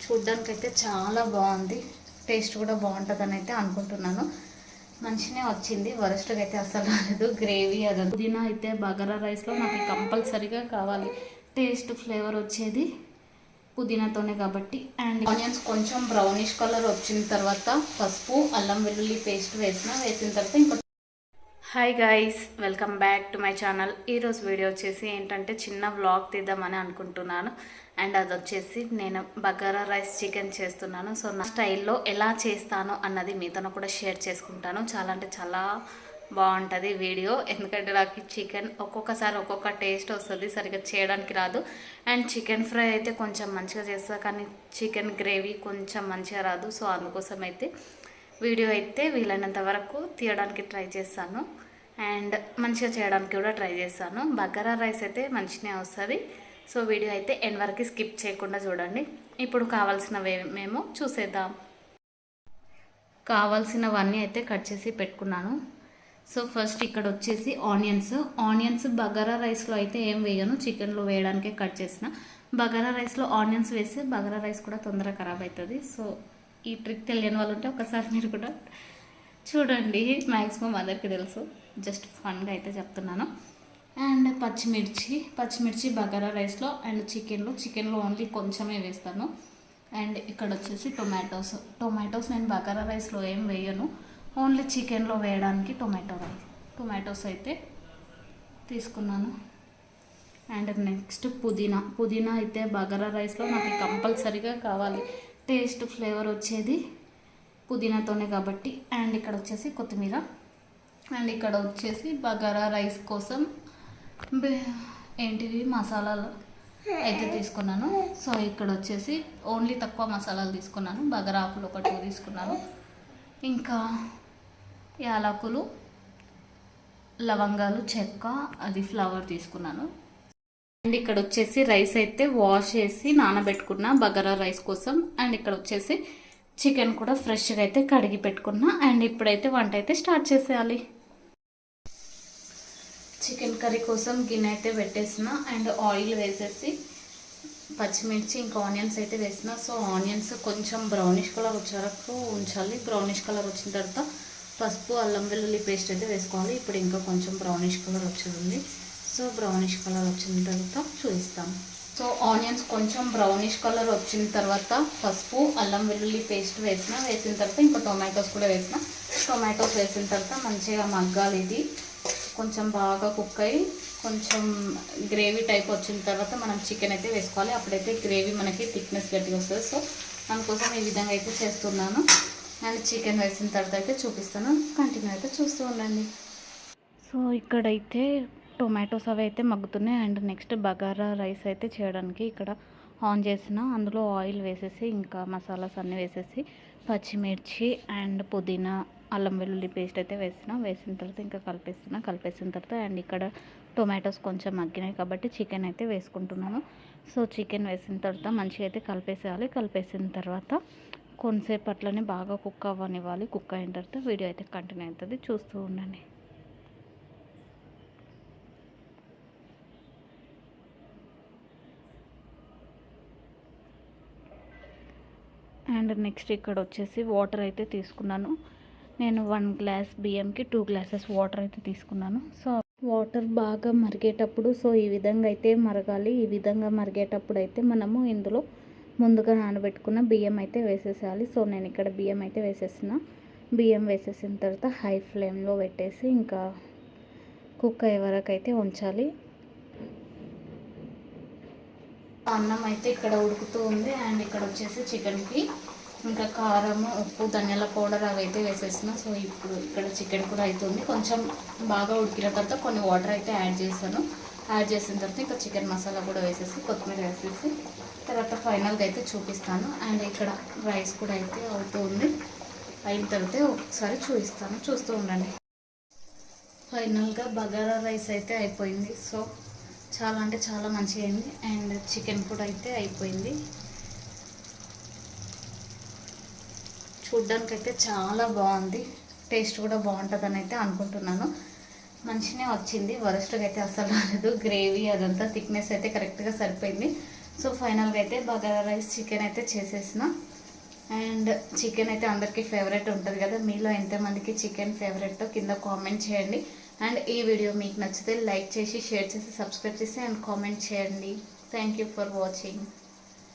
చూడ్డానికి అయితే చాలా బాగుంది, టేస్ట్ కూడా బాగుంటుందని అయితే అనుకుంటున్నాను. మంచిగా వచ్చింది, వరస్ట్గా అయితే అసలు రాలేదు. గ్రేవీ అది పుదీనా అయితే బగారా రైస్లో నాకు కంపల్సరీగా కావాలి. టేస్ట్ ఫ్లేవర్ వచ్చేది పుదీనాతోనే కాబట్టి. అండ్ ఆనియన్స్ కొంచెం బ్రౌనిష్ కలర్ వచ్చిన తర్వాత పసుపు అల్లం వెల్లుల్లి పేస్ట్ వేసిన తర్వాత ఇంకా hi guys, welcome back to my channel. ఈరోజు వీడియో వచ్చేసి ఏంటంటే చిన్న వ్లాగ్ తీద్దామని అనుకుంటున్నాను. అండ్ అది వచ్చేసి నేను బగారా రైస్ చికెన్ చేస్తున్నాను. సో నా స్టైల్లో ఎలా చేస్తాను అన్నది మీతో కూడా షేర్ చేసుకుంటాను. చాలా అంటే చాలా బాగుంటుంది వీడియో, ఎందుకంటే నాకు చికెన్ ఒక్కొక్కసారి ఒక్కొక్క టేస్ట్ వస్తుంది, సరిగ్గా చేయడానికి రాదు. అండ్ చికెన్ ఫ్రై అయితే కొంచెం మంచిగా చేస్తా, కానీ చికెన్ గ్రేవీ కొంచెం మంచిగా రాదు. సో అందుకోసం అయితే వీడియో అయితే వీలైనంత వరకు తీయడానికి ట్రై చేస్తాను అండ్ మంచిగా చేయడానికి కూడా ట్రై చేస్తాను. బగారా రైస్ అయితే మంచిగా వస్తుంది. సో వీడియో అయితే ఎండ్ వరకు స్కిప్ చేయకుండా చూడండి. ఇప్పుడు కావాల్సినవి మేము చూసేద్దాం. కావాల్సినవన్నీ అయితే కట్ చేసి పెట్టుకున్నాను. సో ఫస్ట్ ఇక్కడ వచ్చేసి ఆనియన్స్ బగారా రైస్లో అయితే ఏం వేయను, చికెన్లో వేయడానికే కట్ చేసిన. బగారా రైస్లో ఆనియన్స్ వేస్తే బగారా రైస్ కూడా తొందరగా ఖరాబ్ అవుతుంది. సో ఈ ట్రిక్ తెలియని వాళ్ళు ఉంటే ఒకసారి మీరు కూడా చూడండి, మ్యాక్సిమం అందరికీ తెలుసు, జస్ట్ ఫన్గా అయితే చెప్తున్నాను. అండ్ పచ్చిమిర్చి బగారా రైస్లో అండ్ చికెన్లో ఓన్లీ కొంచెమే వేస్తాను. అండ్ ఇక్కడ వచ్చేసి టొమాటోస్ నేను బగారా రైస్లో ఏం వేయను, ఓన్లీ చికెన్లో వేయడానికి టొమాటోస్ అయితే తీసుకున్నాను. అండ్ నెక్స్ట్ పుదీనా అయితే బగారా రైస్లో నాకు కంపల్సరీగా కావాలి. టేస్ట్ ఫ్లేవర్ వచ్చేది పుదీనాతోనే కాబట్టి. అండ్ ఇక్కడ వచ్చేసి కొత్తిమీర. అండ్ ఇక్కడ వచ్చేసి బగారా రైస్ కోసం మసాలాలు అయితే తీసుకున్నాను. సో ఇక్కడ వచ్చేసి ఓన్లీ తక్కువ మసాలాలు తీసుకున్నాను. బగారా ఆకులు ఒక 2 తీసుకున్నాను, ఇంకా యాలకులు, లవంగాలు, చెక్క, అది ఫ్లవర్ తీసుకున్నాను. అండ్ ఇక్కడ వచ్చేసి రైస్ అయితే వాష్ చేసి నానబెట్టుకున్న బగారా రైస్ కోసం. అండ్ ఇక్కడ వచ్చేసి చికెన్ కూడా ఫ్రెష్గా అయితే కడిగి పెట్టుకున్నా. అండ్ ఇప్పుడైతే వంట అయితే స్టార్ట్ చేసేయాలి. చికెన్ కర్రీ కోసం గిన్నె అయితే పెట్టేసిన. అండ్ ఆయిల్ వేసేసి పచ్చిమిర్చి ఇంకా ఆనియన్స్ అయితే వేసిన. సో ఆనియన్స్ కొంచెం బ్రౌనిష్ కలర్ వచ్చే వరకు ఉంచాలి. బ్రౌనిష్ కలర్ వచ్చిన తర్వాత పసుపు అల్లం వెల్లుల్లి పేస్ట్ అయితే వేసుకోవాలి. ఇప్పుడు ఇంకా కొంచెం బ్రౌనిష్ కలర్ వచ్చేది. సో బ్రౌనిష్ కలర్ వచ్చిన తర్వాత చూపిస్తాను. సో ఆనియన్స్ కొంచెం బ్రౌనిష్ కలర్ వచ్చిన తర్వాత పసుపు అల్లం వెల్లుల్లి పేస్ట్ వేసిన తర్వాత ఇంకా టొమాటోస్ కూడా టొమాటోస్ వేసిన తర్వాత మంచిగా మగ్గాలి. ఇది కొంచెం బాగా కుక్ అయ్యి కొంచెం గ్రేవీ టైప్ వచ్చిన తర్వాత మనం చికెన్ అయితే వేసుకోవాలి. అప్పుడైతే గ్రేవీ మనకి థిక్నెస్ గట్టిగా వస్తుంది. సో అందుకోసం ఈ విధంగా అయితే చేస్తున్నాను. అండ్ చికెన్ వేసిన తర్వాత అయితే చూపిస్తాను, కంటిన్యూ అయితే చూస్తూ ఉండండి. సో ఇక్కడైతే టొమాటోస్ అవి అయితే మగ్గుతున్నాయి. అండ్ నెక్స్ట్ బగారా రైస్ అయితే చేయడానికి ఇక్కడ ఆన్ చేసిన. అందులో ఆయిల్ వేసేసి ఇంకా మసాలాస్ అన్నీ వేసేసి పచ్చిమిర్చి అండ్ పుదీనా అల్లం వెల్లుల్లి పేస్ట్ అయితే వేసిన తర్వాత ఇంకా కలిపేసిన తర్వాత అండ్ ఇక్కడ టొమాటోస్ కొంచెం మగ్గినాయి కాబట్టి చికెన్ అయితే వేసుకుంటున్నాను. సో చికెన్ వేసిన తర్వాత మంచిగా అయితే కలిపేసిన తర్వాత కొంతసేపు అట్లనే బాగా కుక్ అవ్వనివ్వాలి. కుక్ అయిన తర్వాత వీడియో అయితే కంటిన్యూ అవుతుంది, చూస్తూ ఉండండి. అండ్ నెక్స్ట్ ఇక్కడ వచ్చేసి వాటర్ అయితే తీసుకున్నాను. నేను 1 గ్లాస్ బియ్యంకి 2 గ్లాసెస్ వాటర్ అయితే తీసుకున్నాను. సో వాటర్ బాగా మరిగేటప్పుడు సో ఈ విధంగా అయితే మరగాలి. ఈ విధంగా మరిగేటప్పుడు అయితే మనము ఇందులో ముందుగా నానబెట్టుకున్న బియ్యం అయితే వేసేసేయాలి. సో నేను ఇక్కడ బియ్యం అయితే బియ్యం వేసేసిన తర్వాత హై ఫ్లేమ్లో పెట్టేసి ఇంకా కుక్ అయ్యే వరకు అయితే ఉంచాలి. అన్నం అయితే ఇక్కడ ఉడుకుతూ ఉంది. అండ్ ఇక్కడ వచ్చేసి చికెన్కి ఇంకా కారం, ఉప్పు, ధనియాల పౌడర్ అవి అయితే వేసేసిన. సో ఇప్పుడు ఇక్కడ చికెన్ కూడా అవుతుంది. కొంచెం బాగా ఉడికిన తర్వాత కొన్ని వాటర్ అయితే యాడ్ చేసిన తర్వాత ఇంకా చికెన్ మసాలా కూడా వేసేసి కొత్తిమీర వేసేసి తర్వాత ఫైనల్గా అయితే చూపిస్తాను. అండ్ ఇక్కడ రైస్ కూడా అయితే అవుతుంది. అయిన తర్వాత ఒకసారి చూస్తూ ఉండండి. ఫైనల్గా బగారా రైస్ అయితే అయిపోయింది. సో చాలా అంటే చాలా మంచిగా అయింది. అండ్ చికెన్ కూడా అయితే అయిపోయింది. చూడ్డానికి అయితే చాలా బాగుంది, టేస్ట్ కూడా బాగుంటుందని అయితే అనుకుంటున్నాను. మంచిగా వచ్చింది, వరస్ట్గా అయితే అసలు రాలేదు. గ్రేవీ అదంతా థిక్నెస్ అయితే కరెక్ట్గా సరిపోయింది. సో ఫైనల్గా అయితే బగారా రైస్ చికెన్ అయితే చేసేసిన. అండ్ చికెన్ అయితే అందరికీ ఫేవరెట్ ఉంటుంది కదా, మీలో ఎంతమందికి చికెన్ ఫేవరెట్ కింద కామెంట్ చేయండి. అండ్ ఈ వీడియో మీకు నచ్చితే లైక్ చేసి, షేర్ చేసి, సబ్స్క్రైబ్ చేసి అండ్ కామెంట్ చేయండి. Thank you for watching.